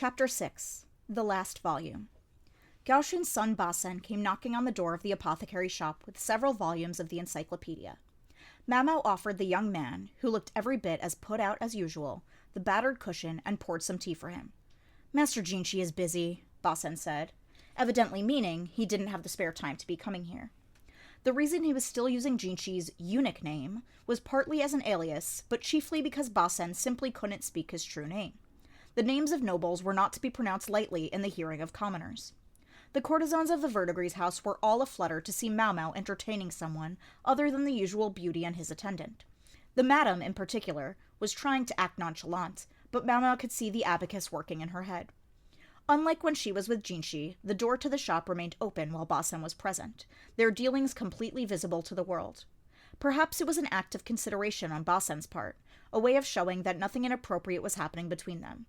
Chapter 6. The Last Volume. Gaoshun's son Basen came knocking on the door of the apothecary shop with several volumes of the encyclopedia. Mamao offered the young man, who looked every bit as put out as usual, the battered cushion and poured some tea for him. Master Jinshi is busy, Basen said, evidently meaning he didn't have the spare time to be coming here. The reason he was still using Jinshi's eunuch name was partly as an alias, but chiefly because Basen simply couldn't speak his true name. The names of nobles were not to be pronounced lightly in the hearing of commoners. The courtesans of the Verdigris house were all aflutter to see Mau entertaining someone other than the usual beauty and his attendant. The madam, in particular, was trying to act nonchalant, but Mau could see the abacus working in her head. Unlike when she was with Jinshi, the door to the shop remained open while Basen was present, their dealings completely visible to the world. Perhaps it was an act of consideration on Basen's part, a way of showing that nothing inappropriate was happening between them.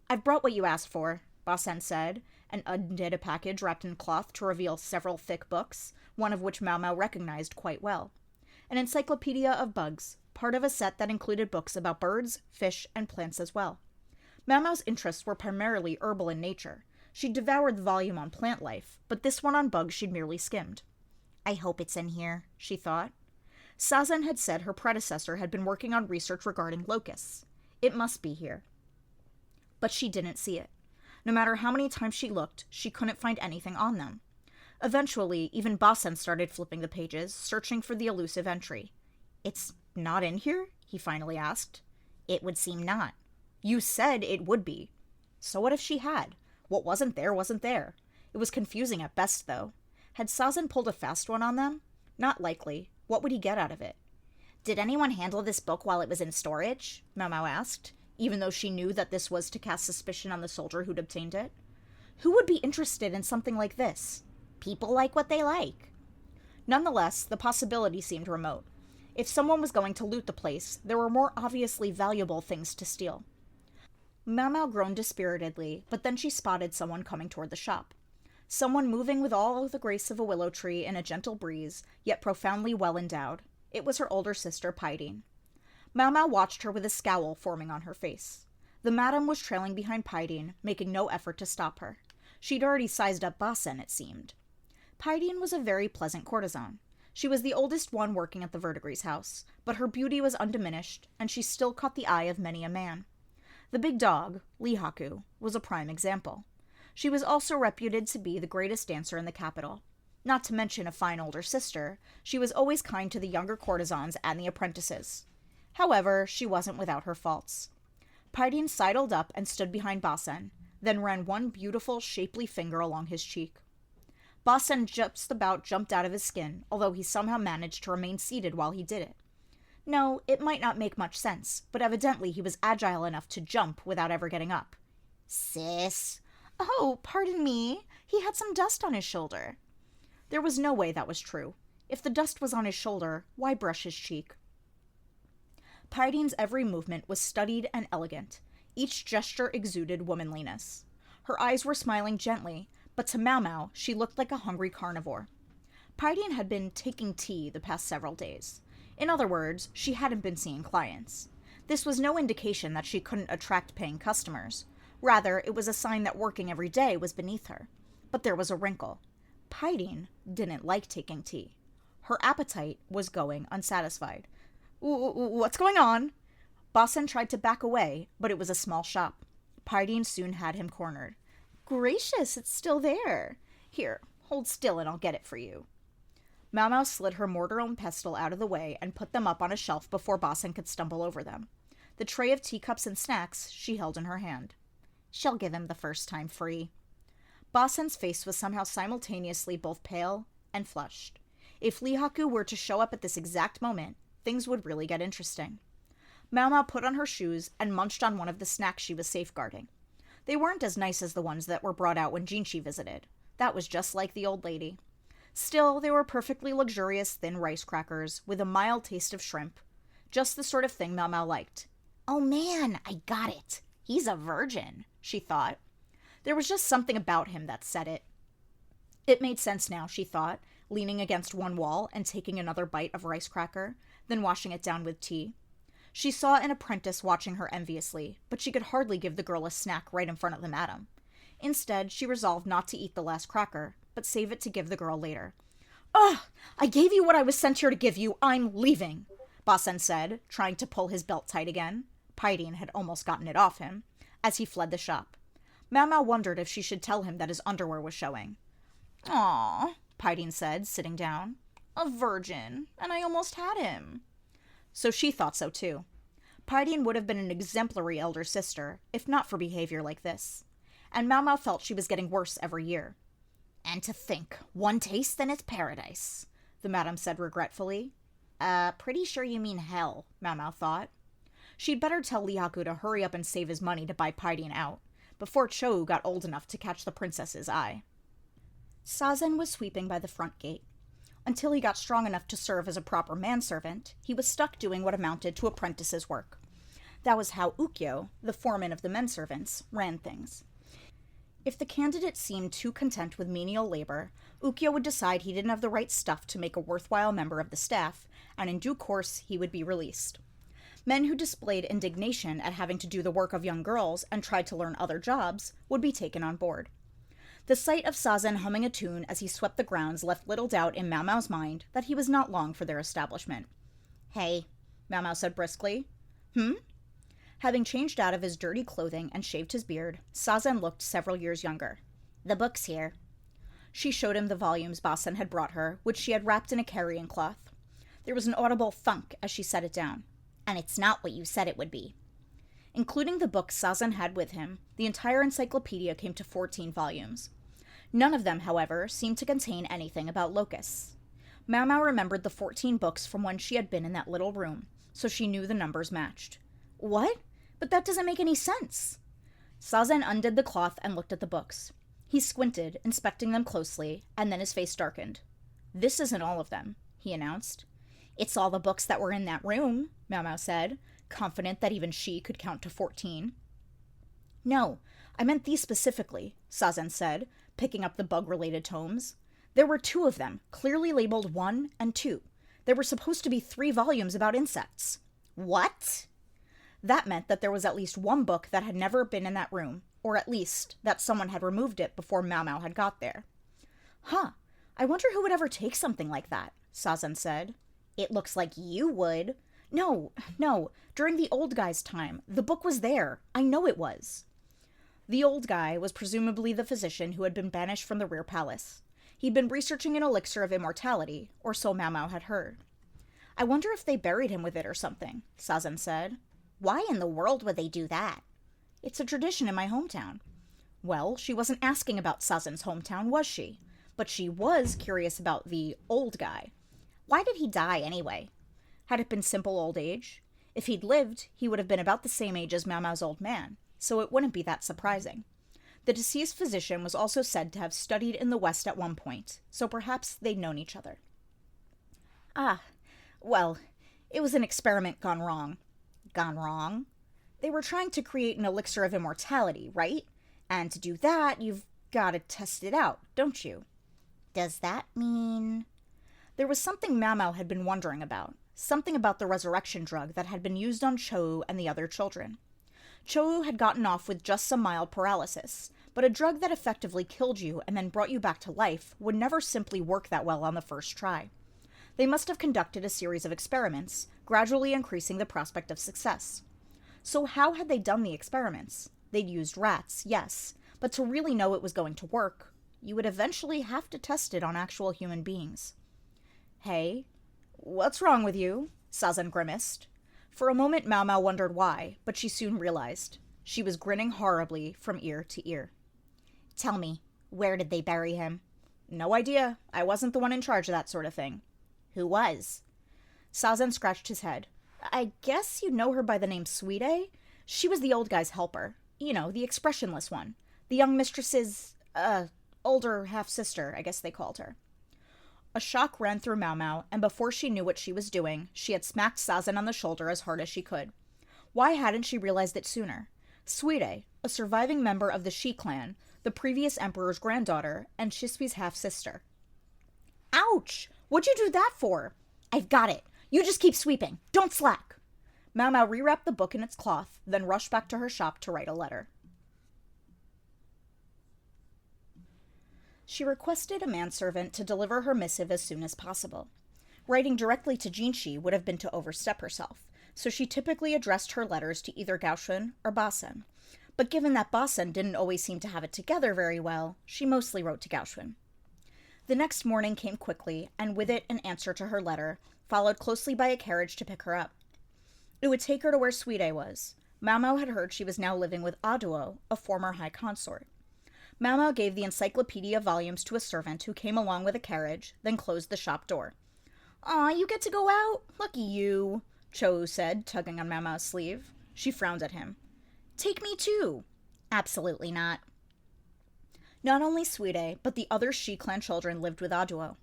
"I've brought what you asked for," Basen said, and undid a package wrapped in cloth to reveal several thick books, one of which Mau recognized quite well. An encyclopedia of bugs, part of a set that included books about birds, fish, and plants as well. Mau's interests were primarily herbal in nature. She devoured the volume on plant life, but this one on bugs she'd merely skimmed. "I hope it's in here," she thought. Sazen had said her predecessor had been working on research regarding locusts. It must be here. But she didn't see it. No matter how many times she looked, she couldn't find anything on them. Eventually, even Basen started flipping the pages, searching for the elusive entry. "It's not in here?" he finally asked. "It would seem not." "You said it would be." So what if she had? What wasn't there wasn't there. It was confusing at best, though. Had Sazen pulled a fast one on them? Not likely. What would he get out of it? "Did anyone handle this book while it was in storage?" Mau asked, even though she knew that this was to cast suspicion on the soldier who'd obtained it. Who would be interested in something like this? People like what they like. Nonetheless, the possibility seemed remote. If someone was going to loot the place, there were more obviously valuable things to steal. Mau groaned dispiritedly, but then she spotted someone coming toward the shop. Someone moving with all the grace of a willow tree in a gentle breeze, yet profoundly well endowed. It was her older sister, Paidin. Mau watched her with a scowl forming on her face. The madam was trailing behind Paidin, making no effort to stop her. She'd already sized up Basen, it seemed. Paidin was a very pleasant courtesan. She was the oldest one working at the Verdigris house, but her beauty was undiminished, and she still caught the eye of many a man. The big dog, Lihaku, was a prime example. She was also reputed to be the greatest dancer in the capital. Not to mention a fine older sister, she was always kind to the younger courtesans and the apprentices. However, she wasn't without her faults. Paidin sidled up and stood behind Basen, then ran one beautiful, shapely finger along his cheek. Basen just about jumped out of his skin, although he somehow managed to remain seated while he did it. No, it might not make much sense, but evidently he was agile enough to jump without ever getting up. "Sis." "Oh, pardon me. He had some dust on his shoulder." There was no way that was true. If the dust was on his shoulder, why brush his cheek? Paidin's every movement was studied and elegant. Each gesture exuded womanliness. Her eyes were smiling gently, but to Mau she looked like a hungry carnivore. Paidin had been taking tea the past several days. In other words, she hadn't been seeing clients. This was no indication that she couldn't attract paying customers. Rather, it was a sign that working every day was beneath her. But there was a wrinkle. Paidin didn't like taking tea. Her appetite was going unsatisfied. "What's going on?" Basen tried to back away, but it was a small shop. Paidin soon had him cornered. "Gracious, it's still there. Here, hold still and I'll get it for you." Mau slid her mortar and pestle out of the way and put them up on a shelf before Basen could stumble over them. The tray of teacups and snacks she held in her hand. She'll give him the first time free. Basen's face was somehow simultaneously both pale and flushed. If Lihaku were to show up at this exact moment, things would really get interesting. Mau put on her shoes and munched on one of the snacks she was safeguarding. They weren't as nice as the ones that were brought out when Jinshi visited. That was just like the old lady. Still, they were perfectly luxurious thin rice crackers with a mild taste of shrimp. Just the sort of thing Mau liked. "Oh man, I got it. He's a virgin," she thought. There was just something about him that said it. It made sense now, she thought, leaning against one wall and taking another bite of rice cracker, then washing it down with tea. She saw an apprentice watching her enviously, but she could hardly give the girl a snack right in front of the madam. Instead, she resolved not to eat the last cracker, but save it to give the girl later. "Ugh! I gave you what I was sent here to give you. I'm leaving," Basen said, trying to pull his belt tight again. Paidin had almost gotten it off him, as he fled the shop. Mau wondered if she should tell him that his underwear was showing. "Aw," Paidin said, sitting down. "A virgin, and I almost had him." So she thought so too. Paidin would have been an exemplary elder sister, if not for behavior like this. And Mau felt she was getting worse every year. "And to think, one taste and it's paradise," the madam said regretfully. Pretty sure you mean hell," Mau thought. She'd better tell Lihaku to hurry up and save his money to buy Paidin out, before ch6 got old enough to catch the princess's eye. Sazen was sweeping by the front gate. Until he got strong enough to serve as a proper manservant, he was stuck doing what amounted to apprentice's work. That was how Ukyo, the foreman of the menservants, ran things. If the candidate seemed too content with menial labor, Ukyo would decide he didn't have the right stuff to make a worthwhile member of the staff, and in due course he would be released. Men who displayed indignation at having to do the work of young girls and tried to learn other jobs would be taken on board. The sight of Sazen humming a tune as he swept the grounds left little doubt in Mau's mind that he was not long for their establishment. "Hey," Mau said briskly. Having changed out of his dirty clothing and shaved his beard, Sazen looked several years younger. "The book's here." She showed him the volumes Basen had brought her, which she had wrapped in a carrying cloth. There was an audible thunk as she set it down. "And it's not what you said it would be." Including the books Sazen had with him, the entire encyclopedia came to 14 volumes. None of them, however, seemed to contain anything about locusts. Mau remembered the 14 books from when she had been in that little room, so she knew the numbers matched. "What? But that doesn't make any sense." Sazen undid the cloth and looked at the books. He squinted, inspecting them closely, and then his face darkened. "This isn't all of them," he announced. "It's all the books that were in that room," Mau said, confident that even she could count to 14. "No, I meant these specifically," Sazen said, picking up the bug-related tomes. "There were 2 of them, clearly labeled 1 and 2. There were supposed to be 3 volumes about insects." "What?" That meant that there was at least 1 book that had never been in that room, or at least that someone had removed it before Mau had got there. "Huh, I wonder who would ever take something like that," Sazen said. "It looks like you would." No, during the old guy's time, the book was there. I know it was." The old guy was presumably the physician who had been banished from the rear palace. He'd been researching an elixir of immortality, or so Mau had heard. "I wonder if they buried him with it or something," Sazen said. "Why in the world would they do that?" "It's a tradition in my hometown." Well, she wasn't asking about Sazen's hometown, was she? But she was curious about the old guy. Why did he die anyway? Had it been simple old age? If he'd lived, he would have been about the same age as Mau's old man, so it wouldn't be that surprising. The deceased physician was also said to have studied in the West at one point, so perhaps they'd known each other. Well, it was an experiment gone wrong." "Gone wrong?" "They were trying to create an elixir of immortality, right? And to do that, you've got to test it out, don't you?" "Does that mean—" There was something Mau had been wondering about. Something about the resurrection drug that had been used on ch6 and the other children. ch6 had gotten off with just some mild paralysis, but a drug that effectively killed you and then brought you back to life would never simply work that well on the first try. They must have conducted a series of experiments, gradually increasing the prospect of success. So how had they done the experiments? They'd used rats, yes, but to really know it was going to work, you would eventually have to test it on actual human beings. "Hey, what's wrong with you?" Sazen grimaced. For a moment Mau wondered why, but she soon realized. She was grinning horribly from ear to ear. "Tell me, where did they bury him?" "No idea. I wasn't the one in charge of that sort of thing." "Who was?" Sazen scratched his head. "I guess you know her by the name soooo. She was the old guy's helper. You know, the expressionless one. The young mistress's, older half-sister, I guess they called her." A shock ran through Mau, and before she knew what she was doing, she had smacked Sazen on the shoulder as hard as she could. Why hadn't she realized it sooner? Soooo, a surviving member of the Shi clan, the previous emperor's granddaughter, and Shiswi's half-sister. "Ouch! What'd you do that for?" "I've got it. You just keep sweeping. Don't slack." Mau Mau rewrapped the book in its cloth, then rushed back to her shop to write a letter. She requested a manservant to deliver her missive as soon as possible. Writing directly to Jinshi would have been to overstep herself, so she typically addressed her letters to either Gaoshun or Basen. But given that Basen didn't always seem to have it together very well, she mostly wrote to Gaoshun. The next morning came quickly, and with it an answer to her letter, followed closely by a carriage to pick her up. It would take her to where Suide was. Mau Mau had heard she was now living with Aduo, a former high consort. Mau Mau gave the encyclopedia volumes to a servant who came along with a carriage, then closed the shop door. "Aw, you get to go out? Lucky you," ch6oo said, tugging on Mau Mau's sleeve. She frowned at him. "Take me too." "Absolutely not." Not only Suide, but the other Shi clan children lived with Aduo.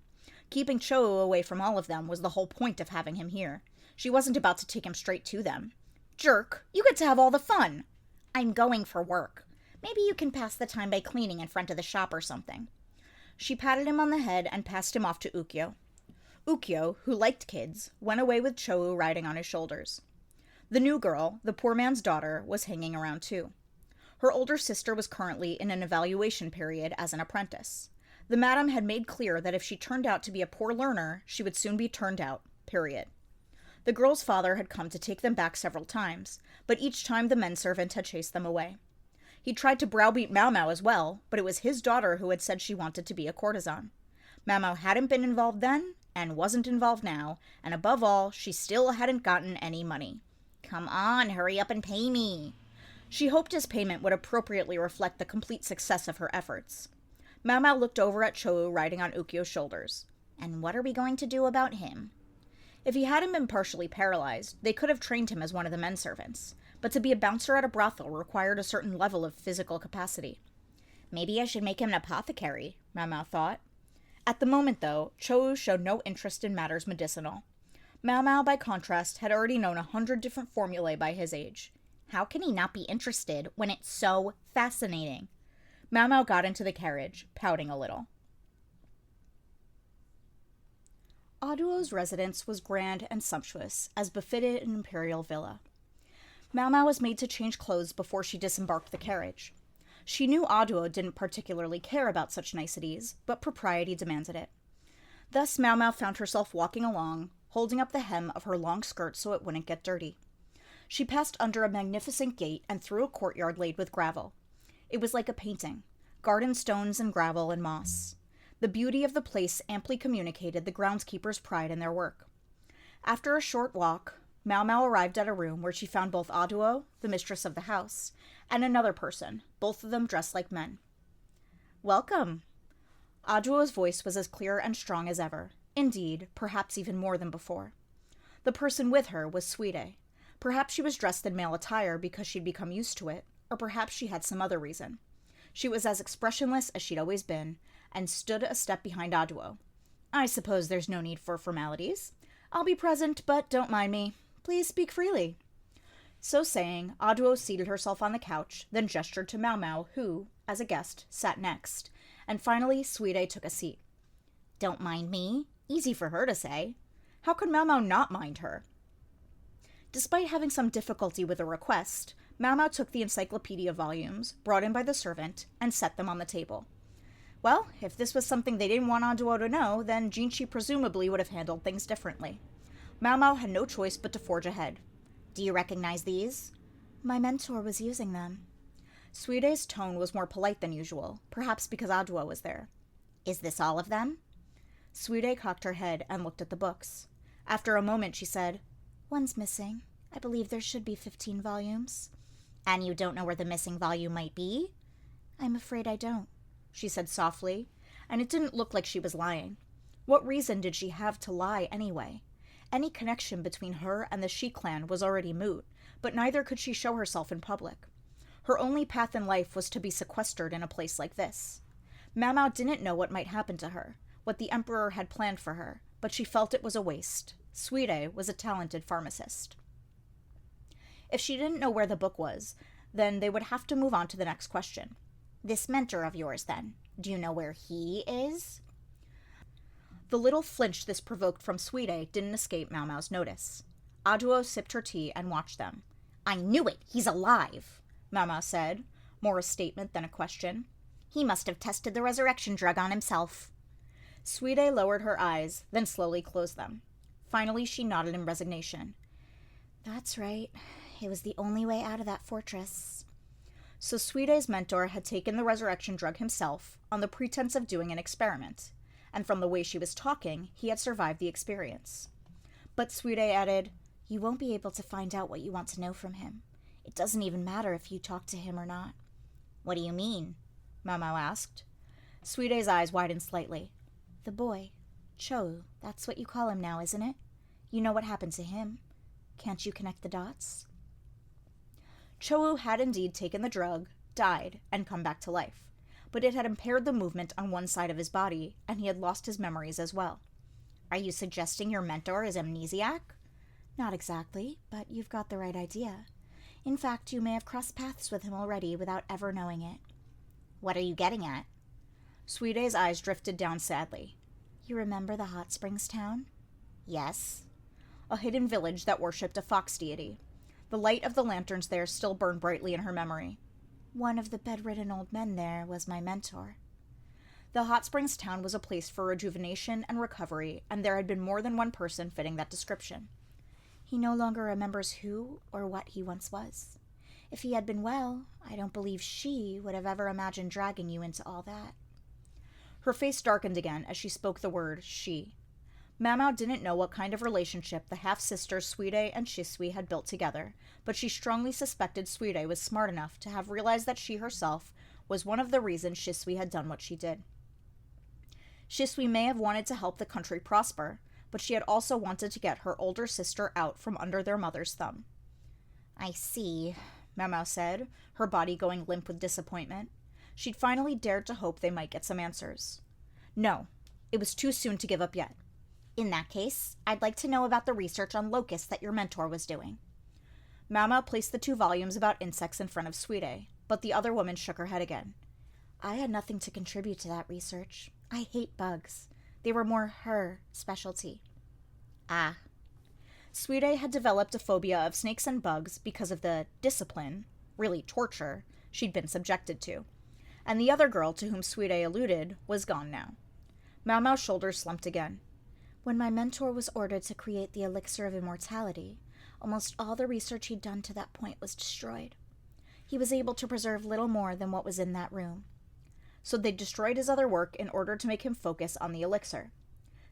Keeping ch6oo away from all of them was the whole point of having him here. She wasn't about to take him straight to them. "Jerk, you get to have all the fun." "I'm going for work. Maybe you can pass the time by cleaning in front of the shop or something." She patted him on the head and passed him off to Ukyo. Ukyo, who liked kids, went away with ch6oo riding on his shoulders. The new girl, the poor man's daughter, was hanging around too. Her older sister was currently in an evaluation period as an apprentice. The madam had made clear that if she turned out to be a poor learner, she would soon be turned out, period. The girl's father had come to take them back several times, but each time the menservant had chased them away. He tried to browbeat Mau Mau as well, but it was his daughter who had said she wanted to be a courtesan. Mau Mau hadn't been involved then, and wasn't involved now, and above all, she still hadn't gotten any money. "Come on, hurry up and pay me." She hoped his payment would appropriately reflect the complete success of her efforts. Mau Mau looked over at ch6oo riding on Ukyo's shoulders. "And what are we going to do about him?" If he hadn't been partially paralyzed, they could have trained him as one of the menservants, but to be a bouncer at a brothel required a certain level of physical capacity. "Maybe I should make him an apothecary," Mau Mau thought. At the moment, though, ch6oo showed no interest in matters medicinal. Mau Mau, by contrast, had already known 100 different formulae by his age. How can he not be interested when it's so fascinating? Mau Mau got into the carriage, pouting a little. Aduo's residence was grand and sumptuous, as befitted an imperial villa. Mau Mau was made to change clothes before she disembarked the carriage. She knew Aduo didn't particularly care about such niceties, but propriety demanded it. Thus Mau Mau found herself walking along, holding up the hem of her long skirt so it wouldn't get dirty. She passed under a magnificent gate and through a courtyard laid with gravel. It was like a painting, garden stones and gravel and moss. The beauty of the place amply communicated the groundskeeper's pride in their work. After a short walk, Mau Mau arrived at a room where she found both Aduo, the mistress of the house, and another person, both of them dressed like men. "Welcome." Aduo's voice was as clear and strong as ever. Indeed, perhaps even more than before. The person with her was Suide. Perhaps she was dressed in male attire because she'd become used to it, or perhaps she had some other reason. She was as expressionless as she'd always been, and stood a step behind Aduo. "I suppose there's no need for formalities. I'll be present, but don't mind me. Please speak freely." So saying, Aduo seated herself on the couch, then gestured to Mau Mau, who, as a guest, sat next, and finally Suide took a seat. "Don't mind me?" Easy for her to say. How could Mau Mau not mind her? Despite having some difficulty with the request, Mau Mau took the encyclopedia volumes, brought in by the servant, and set them on the table. Well, if this was something they didn't want Aduo to know, then Jinshi presumably would have handled things differently. Mau Mau had no choice but to forge ahead. "Do you recognize these?" "My mentor was using them." Suide's tone was more polite than usual, perhaps because Aduo was there. "Is this all of them?" Suide cocked her head and looked at the books. After a moment she said, "One's missing. I believe there should be 15 volumes. "And you don't know where the missing volume might be?" "I'm afraid I don't," she said softly, and it didn't look like she was lying. What reason did she have to lie anyway? Any connection between her and the Shi clan was already moot, but neither could she show herself in public. Her only path in life was to be sequestered in a place like this. Mau Mau didn't know what might happen to her, what the Emperor had planned for her, but she felt it was a waste. Suide was a talented pharmacist. If she didn't know where the book was, then they would have to move on to the next question. "This mentor of yours, then, do you know where he is?" The little flinch this provoked from Suide didn't escape Mau Mau's notice. Aduo sipped her tea and watched them. "I knew it! He's alive!" Mama said, more a statement than a question. "He must have tested the resurrection drug on himself." Suide lowered her eyes, then slowly closed them. Finally, she nodded in resignation. "That's right. It was the only way out of that fortress." So Suide's mentor had taken the resurrection drug himself on the pretense of doing an experiment, and from the way she was talking, he had survived the experience. But Suide added, "You won't be able to find out what you want to know from him. It doesn't even matter if you talk to him or not." "What do you mean?" Mamo asked. Suide's eyes widened slightly. "The boy, Cho, that's what you call him now, isn't it? You know what happened to him. Can't you connect the dots?" Cho had indeed taken the drug, died, and come back to life, but it had impaired the movement on one side of his body, and he had lost his memories as well. "Are you suggesting your mentor is amnesiac?" "Not exactly, but you've got the right idea. In fact, you may have crossed paths with him already without ever knowing it." "What are you getting at?" Suide's eyes drifted down sadly. "You remember the hot springs town?" "Yes." A hidden village that worshipped a fox deity. The light of the lanterns there still burned brightly in her memory. "One of the bedridden old men there was my mentor." The hot springs town was a place for rejuvenation and recovery, and there had been more than one person fitting that description. "He no longer remembers who or what he once was. If he had been well, I don't believe she would have ever imagined dragging you into all that." Her face darkened again as she spoke the word she. Mamo didn't know what kind of relationship the half-sisters Suide and Shisui had built together, but she strongly suspected Suide was smart enough to have realized that she herself was one of the reasons Shisui had done what she did. Shisui may have wanted to help the country prosper, but she had also wanted to get her older sister out from under their mother's thumb. "I see," Mamo said, her body going limp with disappointment. She'd finally dared to hope they might get some answers. "No, it was too soon to give up yet." "In that case, I'd like to know about the research on locusts that your mentor was doing." Mama placed the 2 volumes about insects in front of Suide, but the other woman shook her head again. "I had nothing to contribute to that research. I hate bugs. They were more her specialty." "Ah." Suide had developed a phobia of snakes and bugs because of the discipline, really torture, she'd been subjected to. And the other girl to whom Suide alluded was gone now. Mao's shoulders slumped again. "When my mentor was ordered to create the elixir of immortality, almost all the research he'd done to that point was destroyed. He was able to preserve little more than what was in that room. So they destroyed his other work in order to make him focus on the elixir.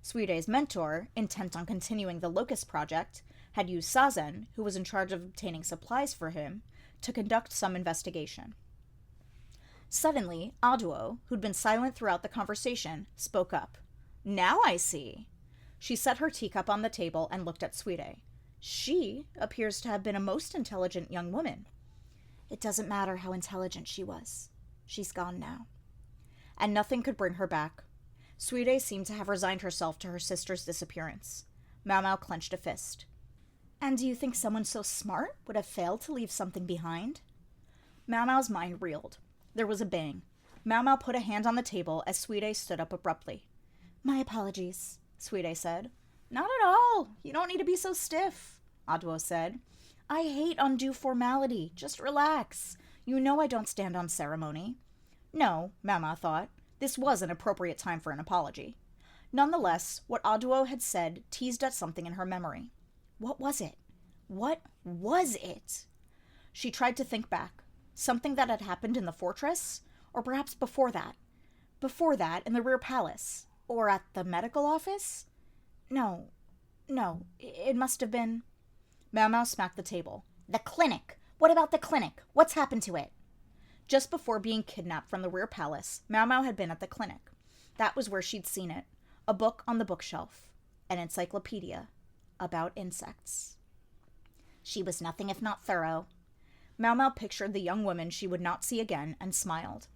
Suide's mentor, intent on continuing the Locust Project, had used Sazen, who was in charge of obtaining supplies for him, to conduct some investigation." Suddenly, Aduo, who'd been silent throughout the conversation, spoke up. "Now I see." She set her teacup on the table and looked at Suide. "She appears to have been a most intelligent young woman." "It doesn't matter how intelligent she was. She's gone now." And nothing could bring her back. Suide seemed to have resigned herself to her sister's disappearance. Mao clenched a fist. "And do you think someone so smart would have failed to leave something behind?" Mao's mind reeled. There was a bang. Mao put a hand on the table as Suide stood up abruptly. "My apologies," Suide said. "Not at all. You don't need to be so stiff," Aduo said. "I hate undue formality. Just relax. You know I don't stand on ceremony." No, Mama thought. This was an appropriate time for an apology. Nonetheless, what Aduo had said teased at something in her memory. What was it? What was it? She tried to think back. Something that had happened in the fortress? Or perhaps before that? Before that, in the rear palace? Or at the medical office? No, it must have been... Mao smacked the table. "The clinic! What about the clinic? What's happened to it?" Just before being kidnapped from the rear palace, Mao had been at the clinic. That was where she'd seen it. A book on the bookshelf. An encyclopedia. About insects. She was nothing if not thorough. Mao pictured the young woman she would not see again and smiled.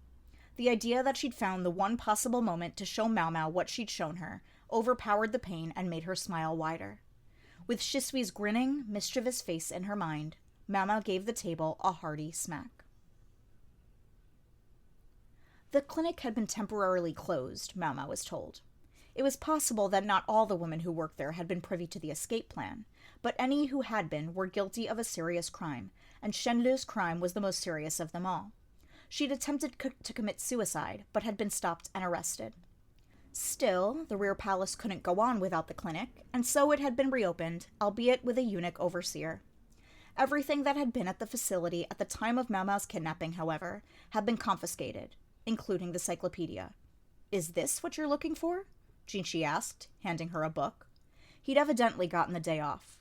The idea that she'd found the one possible moment to show Mao what she'd shown her overpowered the pain and made her smile wider. With Shisui's grinning, mischievous face in her mind, Mao gave the table a hearty smack. The clinic had been temporarily closed, Mao was told. It was possible that not all the women who worked there had been privy to the escape plan, but any who had been were guilty of a serious crime, and Shenlu's crime was the most serious of them all. She'd attempted to commit suicide, but had been stopped and arrested. Still, the rear palace couldn't go on without the clinic, and so it had been reopened, albeit with a eunuch overseer. Everything that had been at the facility at the time of Mao Mao's kidnapping, however, had been confiscated, including the cyclopedia. "Is this what you're looking for?" Jinshi asked, handing her a book. He'd evidently gotten the day off.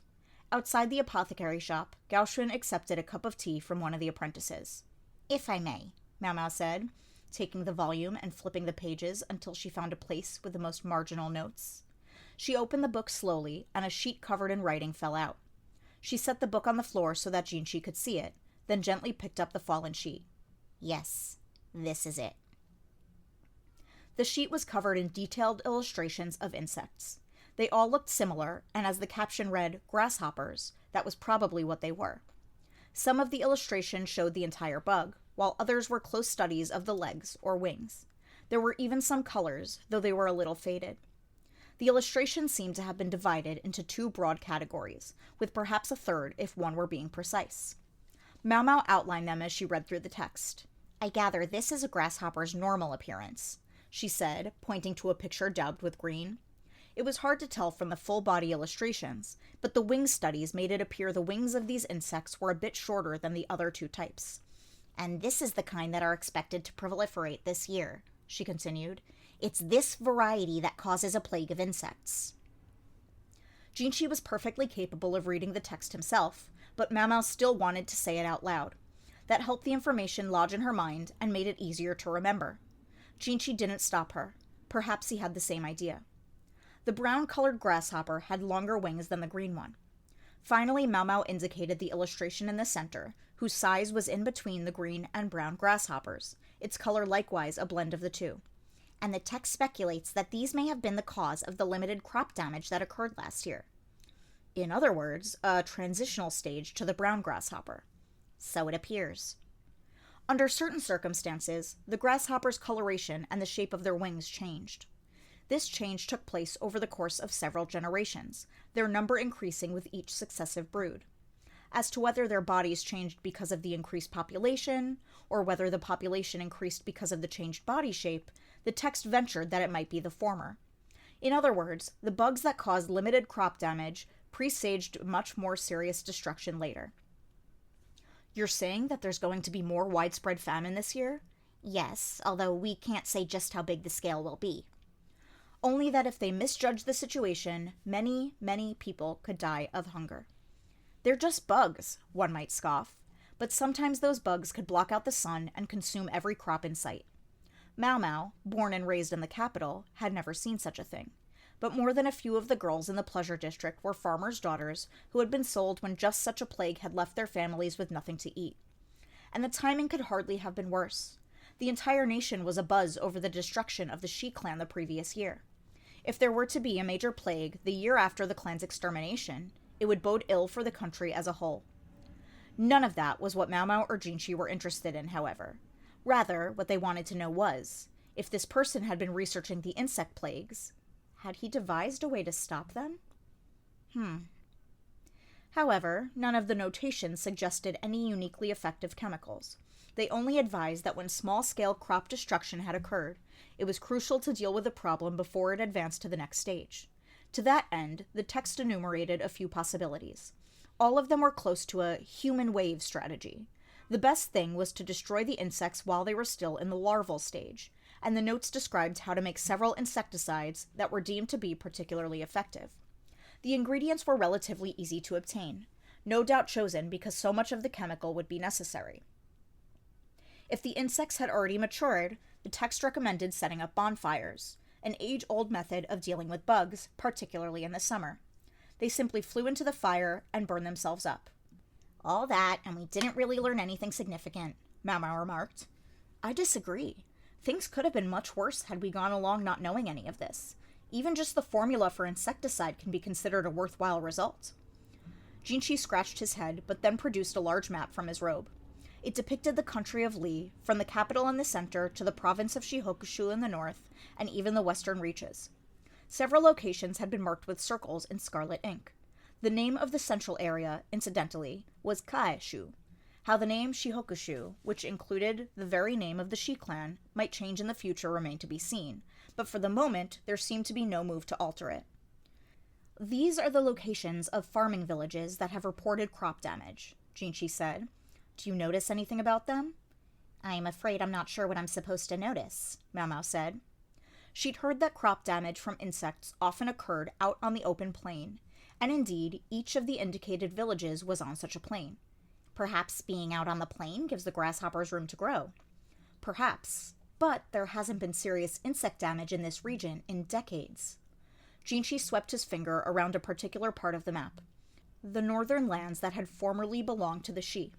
Outside the apothecary shop, Gaoshun accepted a cup of tea from one of the apprentices. "If I may," Mao Mao said, taking the volume and flipping the pages until she found a place with the most marginal notes. She opened the book slowly, and a sheet covered in writing fell out. She set the book on the floor so that Jinshi could see it, then gently picked up the fallen sheet. "Yes, this is it." The sheet was covered in detailed illustrations of insects. They all looked similar, and as the caption read, "grasshoppers," that was probably what they were. Some of the illustrations showed the entire bug, while others were close studies of the legs or wings. There were even some colors, though they were a little faded. The illustrations seemed to have been divided into two broad categories, with perhaps a third if one were being precise. Mao Mao outlined them as she read through the text. "I gather this is a grasshopper's normal appearance," she said, pointing to a picture daubed with green. It was hard to tell from the full-body illustrations, but the wing studies made it appear the wings of these insects were a bit shorter than the other two types. "And this is the kind that are expected to proliferate this year," she continued. "It's this variety that causes a plague of insects." Jinshi was perfectly capable of reading the text himself, but Mao Mao still wanted to say it out loud. That helped the information lodge in her mind and made it easier to remember. Jinshi didn't stop her. Perhaps he had the same idea. The brown-colored grasshopper had longer wings than the green one. Finally, Mao Mao indicated the illustration in the center, whose size was in between the green and brown grasshoppers, its color likewise a blend of the two. "And the text speculates that these may have been the cause of the limited crop damage that occurred last year." In other words, a transitional stage to the brown grasshopper. "So it appears." Under certain circumstances, the grasshopper's coloration and the shape of their wings changed. This change took place over the course of several generations, their number increasing with each successive brood. As to whether their bodies changed because of the increased population, or whether the population increased because of the changed body shape, the text ventured that it might be the former. In other words, the bugs that caused limited crop damage presaged much more serious destruction later. "You're saying that there's going to be more widespread famine this year?" "Yes, although we can't say just how big the scale will be." "Only that if they misjudge the situation, many, many people could die of hunger." "They're just bugs," one might scoff, but sometimes those bugs could block out the sun and consume every crop in sight. Mao Mao, born and raised in the capital, had never seen such a thing, but more than a few of the girls in the pleasure district were farmers' daughters who had been sold when just such a plague had left their families with nothing to eat. And the timing could hardly have been worse. The entire nation was abuzz over the destruction of the Shi clan the previous year. If there were to be a major plague the year after the clan's extermination, it would bode ill for the country as a whole. None of that was what Mao Mao or Jinshi were interested in, however. Rather, what they wanted to know was, if this person had been researching the insect plagues, had he devised a way to stop them? However, none of the notations suggested any uniquely effective chemicals. They only advised that when small-scale crop destruction had occurred, it was crucial to deal with the problem before it advanced to the next stage. To that end, the text enumerated a few possibilities. All of them were close to a human wave strategy. The best thing was to destroy the insects while they were still in the larval stage, and the notes described how to make several insecticides that were deemed to be particularly effective. The ingredients were relatively easy to obtain, no doubt chosen because so much of the chemical would be necessary. If the insects had already matured, the text recommended setting up bonfires, an age-old method of dealing with bugs, particularly in the summer. They simply flew into the fire and burned themselves up. "All that, and we didn't really learn anything significant," Mao Mao remarked. "I disagree. Things could have been much worse had we gone along not knowing any of this. Even just the formula for insecticide can be considered a worthwhile result." Jinshi scratched his head, but then produced a large map from his robe. It depicted the country of Li, from the capital in the center to the province of Shihokushu in the north, and even the western reaches. Several locations had been marked with circles in scarlet ink. The name of the central area, incidentally, was Kaeshu. How the name Shihokushu, which included the very name of the Shi clan, might change in the future remained to be seen, but for the moment there seemed to be no move to alter it. These are the locations of farming villages that have reported crop damage, Jinshi said. Do you notice anything about them? I am afraid I'm not sure what I'm supposed to notice, Mau said. She'd heard that crop damage from insects often occurred out on the open plain, and indeed each of the indicated villages was on such a plain. Perhaps being out on the plain gives the grasshoppers room to grow. Perhaps, but there hasn't been serious insect damage in this region in decades. Jinshi swept his finger around a particular part of the map. The northern lands that had formerly belonged to the Shi.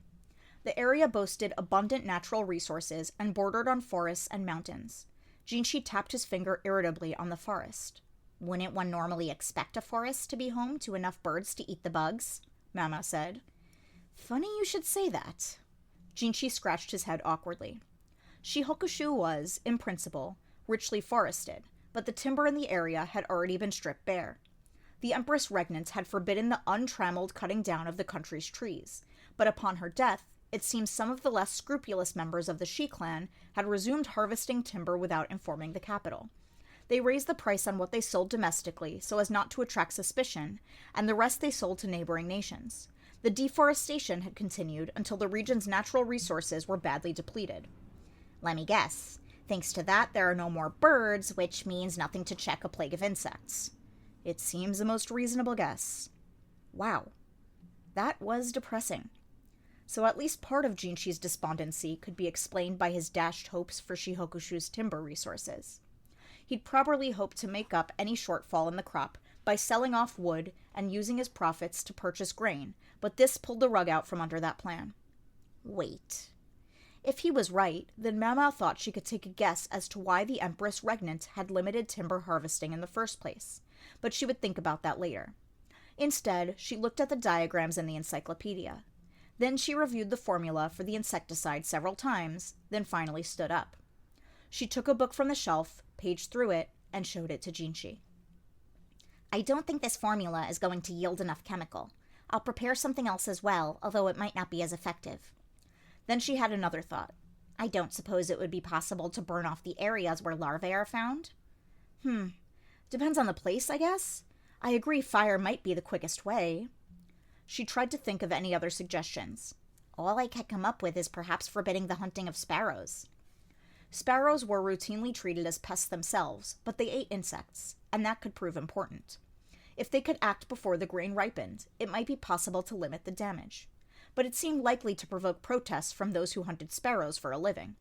The area boasted abundant natural resources and bordered on forests and mountains. Jinshi tapped his finger irritably on the forest. Wouldn't one normally expect a forest to be home to enough birds to eat the bugs? Mama said. Funny you should say that. Jinshi scratched his head awkwardly. Shihokushu was, in principle, richly forested, but the timber in the area had already been stripped bare. The Empress Regnant had forbidden the untrammeled cutting down of the country's trees, but upon her death, it seems some of the less scrupulous members of the Shi clan had resumed harvesting timber without informing the capital. They raised the price on what they sold domestically so as not to attract suspicion, and the rest they sold to neighboring nations. The deforestation had continued until the region's natural resources were badly depleted. Let me guess. Thanks to that, there are no more birds, which means nothing to check a plague of insects. It seems the most reasonable guess. Wow. That was depressing. So at least part of Jinshi's despondency could be explained by his dashed hopes for Shihokushu's timber resources. He'd probably hoped to make up any shortfall in the crop by selling off wood and using his profits to purchase grain, but this pulled the rug out from under that plan. Wait. If he was right, then Mau thought she could take a guess as to why the Empress Regnant had limited timber harvesting in the first place, but she would think about that later. Instead, she looked at the diagrams in the encyclopedia. Then she reviewed the formula for the insecticide several times, then finally stood up. She took a book from the shelf, paged through it, and showed it to Jinshi. I don't think this formula is going to yield enough chemical. I'll prepare something else as well, although it might not be as effective. Then she had another thought. I don't suppose it would be possible to burn off the areas where larvae are found? Depends on the place, I guess. I agree fire might be the quickest way. She tried to think of any other suggestions. All I could come up with is perhaps forbidding the hunting of sparrows. Sparrows were routinely treated as pests themselves, but they ate insects, and that could prove important. If they could act before the grain ripened, it might be possible to limit the damage. But it seemed likely to provoke protests from those who hunted sparrows for a living.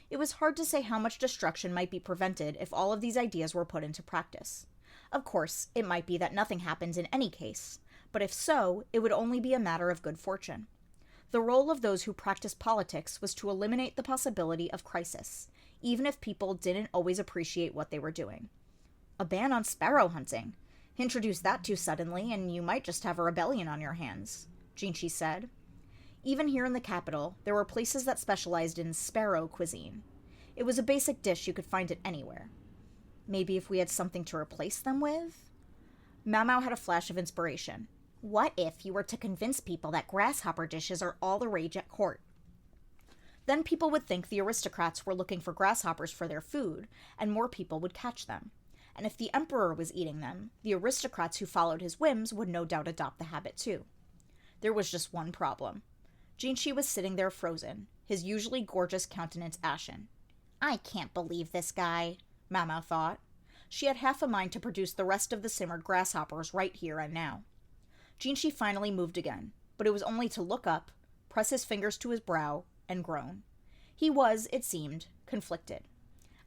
It was hard to say how much destruction might be prevented if all of these ideas were put into practice. Of course, it might be that nothing happens in any case, but if so, it would only be a matter of good fortune. The role of those who practiced politics was to eliminate the possibility of crisis, even if people didn't always appreciate what they were doing. A ban on sparrow hunting. Introduce that too suddenly, and you might just have a rebellion on your hands, Jinshi said. Even here in the capital, there were places that specialized in sparrow cuisine. It was a basic dish you could find it anywhere. Maybe if we had something to replace them with? Mau had a flash of inspiration. What if you were to convince people that grasshopper dishes are all the rage at court? Then people would think the aristocrats were looking for grasshoppers for their food, and more people would catch them. And if the emperor was eating them, the aristocrats who followed his whims would no doubt adopt the habit too. There was just one problem. Jinshi was sitting there frozen, his usually gorgeous countenance ashen. I can't believe this guy, Mau thought. She had half a mind to produce the rest of the simmered grasshoppers right here and now. Jinshi finally moved again, but it was only to look up, press his fingers to his brow, and groan. He was, it seemed, conflicted.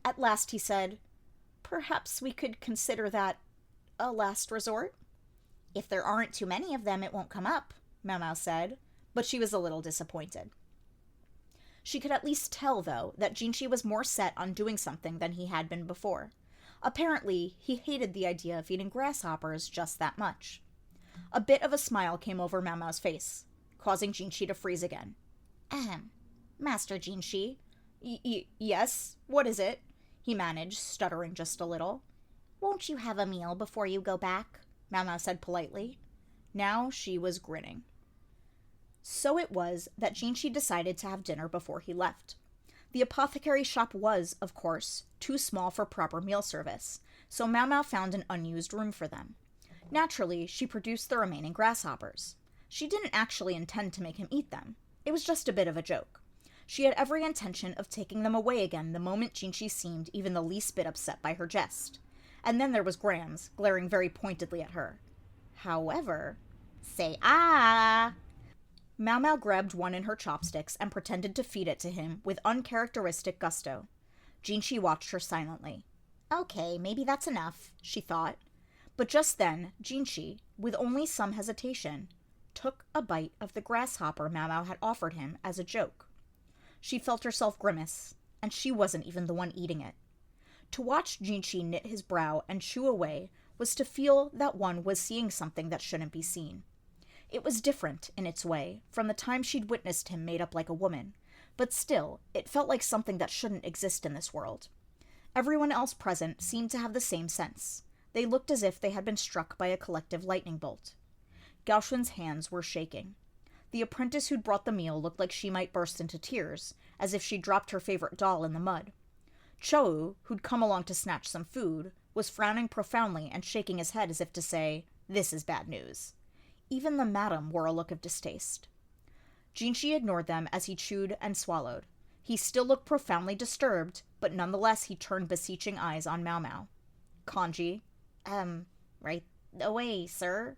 At last he said, Perhaps we could consider that a last resort? If there aren't too many of them, it won't come up, Mau said, but she was a little disappointed. She could at least tell, though, that Jinshi was more set on doing something than he had been before. Apparently, he hated the idea of eating grasshoppers just that much. A bit of a smile came over Mau's face, causing Jinshi to freeze again. Master Jinshi. Yes? What is it? He managed, stuttering just a little. "Won't you have a meal before you go back?" Mau Mau said politely. Now she was grinning. So it was that Jinchi decided to have dinner before he left. The apothecary shop was, of course, too small for proper meal service, so Mau Mau found an unused room for them. Naturally, she produced the remaining grasshoppers. She didn't actually intend to make him eat them. It was just a bit of a joke. She had every intention of taking them away again the moment Jinchi seemed even the least bit upset by her jest. And then there was Grams, glaring very pointedly at her. However, say ah! Mau Mau grabbed one in her chopsticks and pretended to feed it to him with uncharacteristic gusto. Jinchi watched her silently. Okay, maybe that's enough, she thought. But just then, Jinchi, with only some hesitation, took a bite of the grasshopper Mau Mau had offered him as a joke. She felt herself grimace, and she wasn't even the one eating it. To watch Jinchi knit his brow and chew away was to feel that one was seeing something that shouldn't be seen. It was different, in its way, from the time she'd witnessed him made up like a woman, but still, it felt like something that shouldn't exist in this world. Everyone else present seemed to have the same sense. They looked as if they had been struck by a collective lightning bolt. Gaoshun's hands were shaking. The apprentice who'd brought the meal looked like she might burst into tears, as if she'd dropped her favorite doll in the mud. ch6, who'd come along to snatch some food, was frowning profoundly and shaking his head as if to say, "This is bad news." Even the madam wore a look of distaste. Jinchi ignored them as he chewed and swallowed. He still looked profoundly disturbed, but nonetheless he turned beseeching eyes on Mau Mau. Kanji. Right away, sir.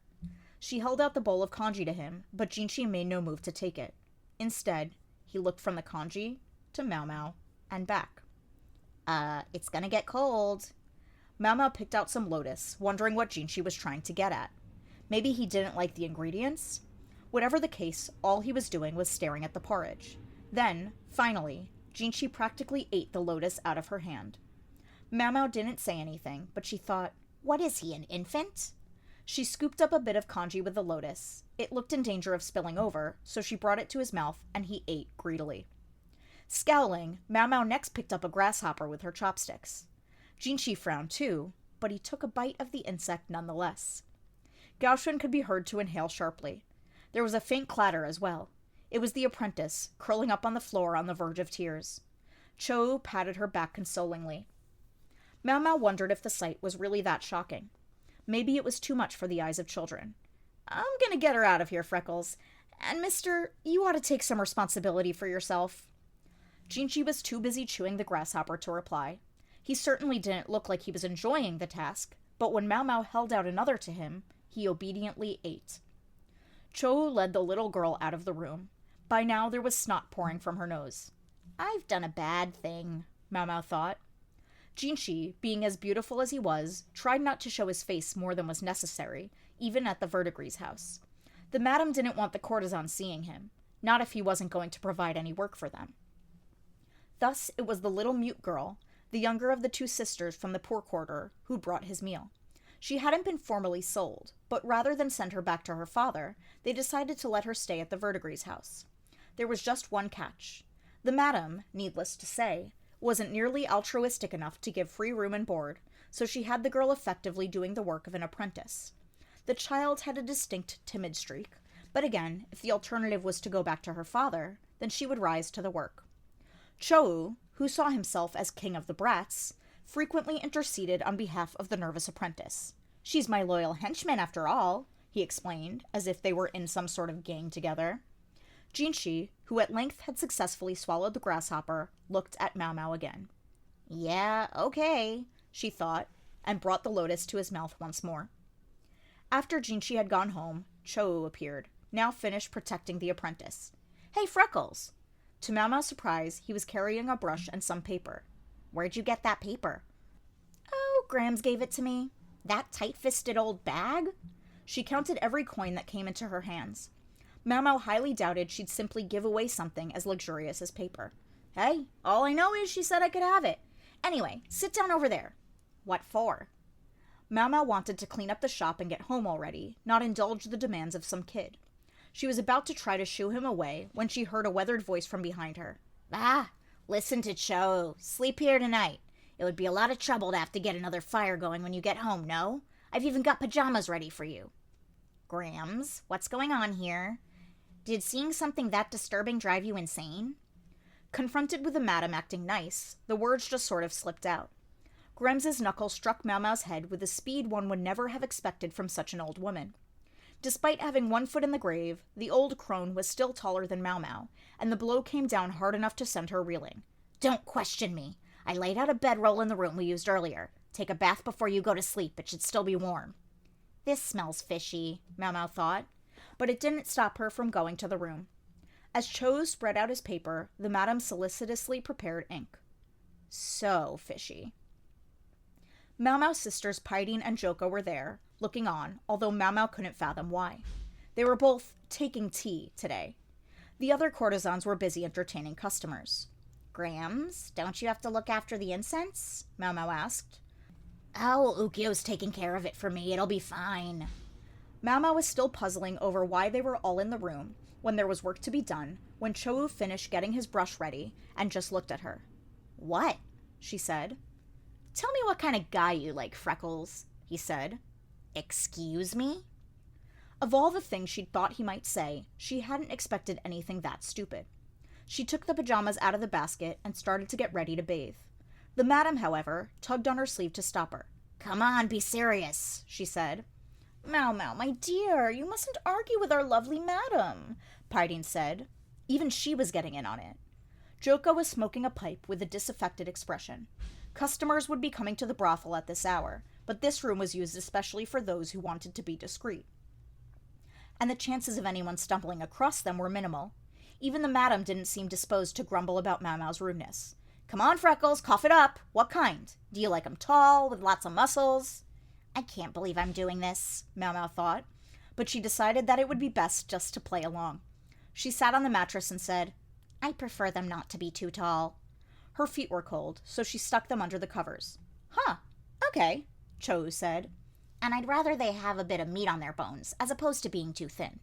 She held out the bowl of kanji to him, but Jinchi made no move to take it. Instead, he looked from the kanji to Mau Mau and back. It's gonna get cold. Mau Mau picked out some lotus, wondering what Jinchi was trying to get at. Maybe he didn't like the ingredients? Whatever the case, all he was doing was staring at the porridge. Then, finally, Jinchi practically ate the lotus out of her hand. Mau Mau didn't say anything, but she thought, what is he, an infant? She scooped up a bit of kanji with the lotus. It looked in danger of spilling over, so she brought it to his mouth, and he ate greedily. Scowling, Mau Mau next picked up a grasshopper with her chopsticks. Jinchi frowned too, but he took a bite of the insect nonetheless. Gaoshun could be heard to inhale sharply. There was a faint clatter as well. It was the apprentice, curling up on the floor on the verge of tears. ch6 patted her back consolingly. Mau Mau wondered if the sight was really that shocking. Maybe it was too much for the eyes of children. I'm gonna get her out of here, Freckles. And mister, you ought to take some responsibility for yourself. Jinchi was too busy chewing the grasshopper to reply. He certainly didn't look like he was enjoying the task, but when Mau Mau held out another to him, he obediently ate. ch6 led the little girl out of the room. By now there was snot pouring from her nose. I've done a bad thing, Mau Mau thought. Jinchi, being as beautiful as he was, tried not to show his face more than was necessary, even at the Verdigris house. The madam didn't want the courtesan seeing him, not if he wasn't going to provide any work for them. Thus it was the little mute girl, the younger of the two sisters from the poor quarter, who brought his meal. She hadn't been formally sold, but rather than send her back to her father, they decided to let her stay at the Verdigris house. There was just one catch. The madam, needless to say, wasn't nearly altruistic enough to give free room and board, so she had the girl effectively doing the work of an apprentice. The child had a distinct timid streak, but again, if the alternative was to go back to her father, then she would rise to the work. ch6, who saw himself as king of the brats, frequently interceded on behalf of the nervous apprentice. She's my loyal henchman, after all, he explained, as if they were in some sort of gang together. Jinchi, who at length had successfully swallowed the grasshopper, looked at Mau Mau again. Yeah, okay, she thought, and brought the lotus to his mouth once more. After Jinchi had gone home, ch6 appeared, now finished protecting the apprentice. Hey, Freckles! To Mau Mau's surprise, he was carrying a brush and some paper. Where'd you get that paper? Oh, Grams gave it to me. That tight-fisted old bag? She counted every coin that came into her hands. Mau Mau highly doubted she'd simply give away something as luxurious as paper. Hey, all I know is she said I could have it. Anyway, sit down over there. What for? Mau Mau wanted to clean up the shop and get home already, not indulge the demands of some kid. She was about to try to shoo him away when she heard a weathered voice from behind her. Listen to ch6. Sleep here tonight. It would be a lot of trouble to have to get another fire going when you get home, no? I've even got pajamas ready for you. Grams, what's going on here? Did seeing something that disturbing drive you insane? Confronted with the madam acting nice, the words just sort of slipped out. Grams's knuckle struck Mau Mau's head with a speed one would never have expected from such an old woman. Despite having one foot in the grave, the old crone was still taller than Mau Mau, and the blow came down hard enough to send her reeling. Don't question me. I laid out a bedroll in the room we used earlier. Take a bath before you go to sleep. It should still be warm. This smells fishy, Mau Mau thought, but it didn't stop her from going to the room. As Cho spread out his paper, the madam solicitously prepared ink. So fishy. Mau Mau's sisters Paidin and Joko were there, looking on, although Mau Mau couldn't fathom why. They were both taking tea today. The other courtesans were busy entertaining customers. Grams, don't you have to look after the incense? Mau Mau asked. Oh, Ukyo's taking care of it for me. It'll be fine. Mau Mau was still puzzling over why they were all in the room, when there was work to be done, when Cho finished getting his brush ready, and just looked at her. What? She said. Tell me what kind of guy you like, Freckles, he said. Excuse me? Of all the things she'd thought he might say, she hadn't expected anything that stupid. She took the pajamas out of the basket and started to get ready to bathe. The madam, however, tugged on her sleeve to stop her. Come on, be serious, she said. Mau Mau, my dear, you mustn't argue with our lovely madam, Paidin said. Even she was getting in on it. Joko was smoking a pipe with a disaffected expression. Customers would be coming to the brothel at this hour, but this room was used especially for those who wanted to be discreet. And the chances of anyone stumbling across them were minimal. Even the madam didn't seem disposed to grumble about Mau Mau's rudeness. Come on, Freckles, cough it up. What kind? Do you like 'em tall, with lots of muscles? I can't believe I'm doing this, Mau Mau thought, but she decided that it would be best just to play along. She sat on the mattress and said, I prefer them not to be too tall. Her feet were cold, so she stuck them under the covers. Huh, okay, Cho said. And I'd rather they have a bit of meat on their bones, as opposed to being too thin.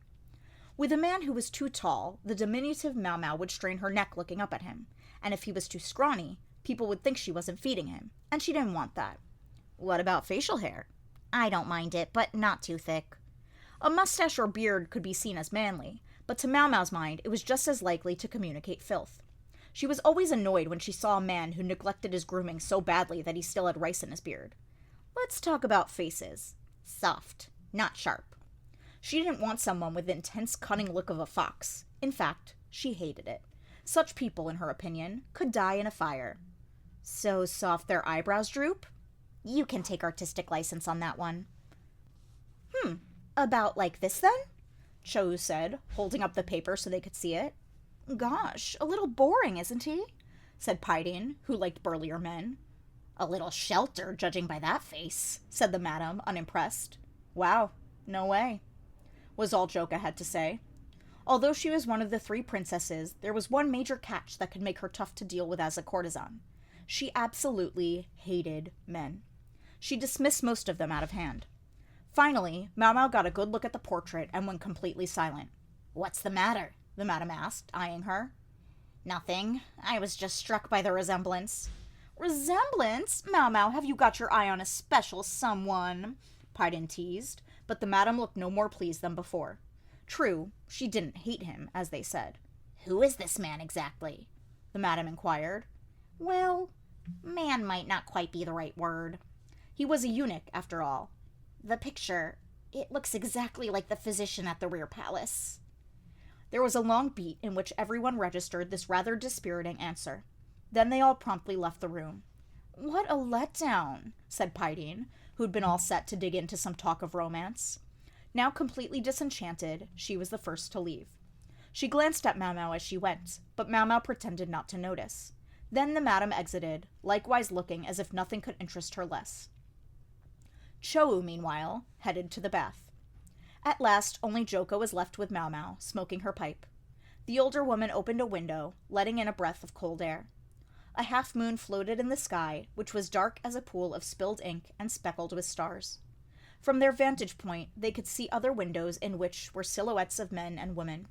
With a man who was too tall, the diminutive Mau Mau would strain her neck looking up at him, and if he was too scrawny, people would think she wasn't feeding him, and she didn't want that. What about facial hair? I don't mind it, but not too thick. A mustache or beard could be seen as manly, but to Mau Mau's mind, it was just as likely to communicate filth. She was always annoyed when she saw a man who neglected his grooming so badly that he still had rice in his beard. Let's talk about faces. Soft, not sharp. She didn't want someone with the intense cunning look of a fox. In fact, she hated it. Such people, in her opinion, could die in a fire. So soft their eyebrows droop? You can take artistic license on that one. About like this then? Cho said, holding up the paper so they could see it. Gosh, a little boring, isn't he? Said Paidin, who liked burlier men. A little shelter, judging by that face, said the madam, unimpressed. Wow, no way, was all Joka had to say. Although she was one of the 3 princesses, there was one major catch that could make her tough to deal with as a courtesan. She absolutely hated men. She dismissed most of them out of hand. Finally, Mau Mau got a good look at the portrait and went completely silent. What's the matter? The madam asked, eyeing her. Nothing. I was just struck by the resemblance. Resemblance? Mau Mau, have you got your eye on a special someone? Paidin teased, but the madam looked no more pleased than before. True, she didn't hate him, as they said. Who is this man exactly? The madam inquired. Well, man might not quite be the right word. He was a eunuch, after all. The picture, it looks exactly like the physician at the rear palace. There was a long beat in which everyone registered this rather dispiriting answer. Then they all promptly left the room. What a letdown, said Paidin, who'd been all set to dig into some talk of romance. Now completely disenchanted, she was the first to leave. She glanced at Mau Mau as she went, but Mau Mau pretended not to notice. Then the madam exited, likewise looking as if nothing could interest her less. Cho, meanwhile, headed to the bath. At last, only Joko was left with Mau Mau, smoking her pipe. The older woman opened a window, letting in a breath of cold air. A half-moon floated in the sky, which was dark as a pool of spilled ink and speckled with stars. From their vantage point, they could see other windows in which were silhouettes of men and women.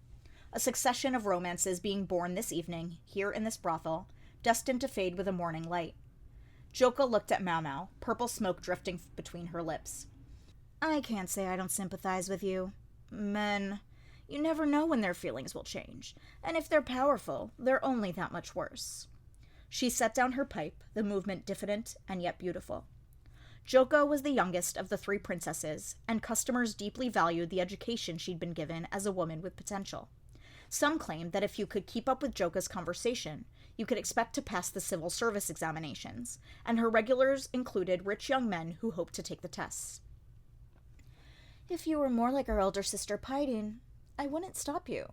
A succession of romances being born this evening, here in this brothel, destined to fade with a morning light. Joka looked at Mau Mau, purple smoke drifting between her lips. I can't say I don't sympathize with you. Men, you never know when their feelings will change, and if they're powerful, they're only that much worse. She set down her pipe, the movement diffident and yet beautiful. Joka was the youngest of the 3 princesses, and customers deeply valued the education she'd been given as a woman with potential. Some claimed that if you could keep up with Joka's conversation, you could expect to pass the civil service examinations, and her regulars included rich young men who hoped to take the tests. If you were more like our elder sister Paidin, I wouldn't stop you.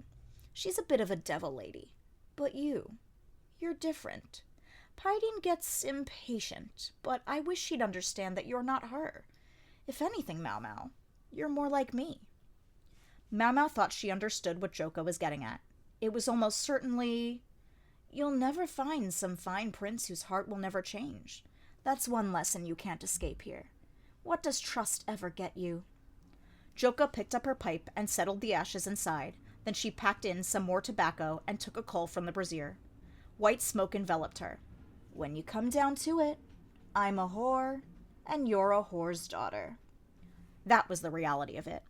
She's a bit of a devil lady. But you're different. Paidin gets impatient, but I wish she'd understand that you're not her. If anything, Mau Mau, you're more like me. Mau Mau thought she understood what Joka was getting at. It was almost certainly, you'll never find some fine prince whose heart will never change. That's one lesson you can't escape here. What does trust ever get you? Joka picked up her pipe and settled the ashes inside. Then she packed in some more tobacco and took a coal from the brazier. White smoke enveloped her. When you come down to it, I'm a whore, and you're a whore's daughter. That was the reality of it.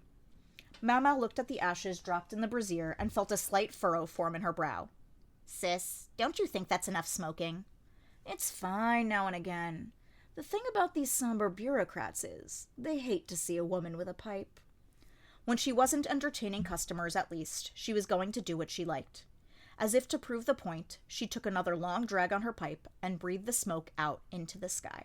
Mau Mau looked at the ashes dropped in the brazier and felt a slight furrow form in her brow. Sis, don't you think that's enough smoking? It's fine now and again. The thing about these somber bureaucrats is, they hate to see a woman with a pipe. When she wasn't entertaining customers, at least, she was going to do what she liked. As if to prove the point, she took another long drag on her pipe and breathed the smoke out into the sky.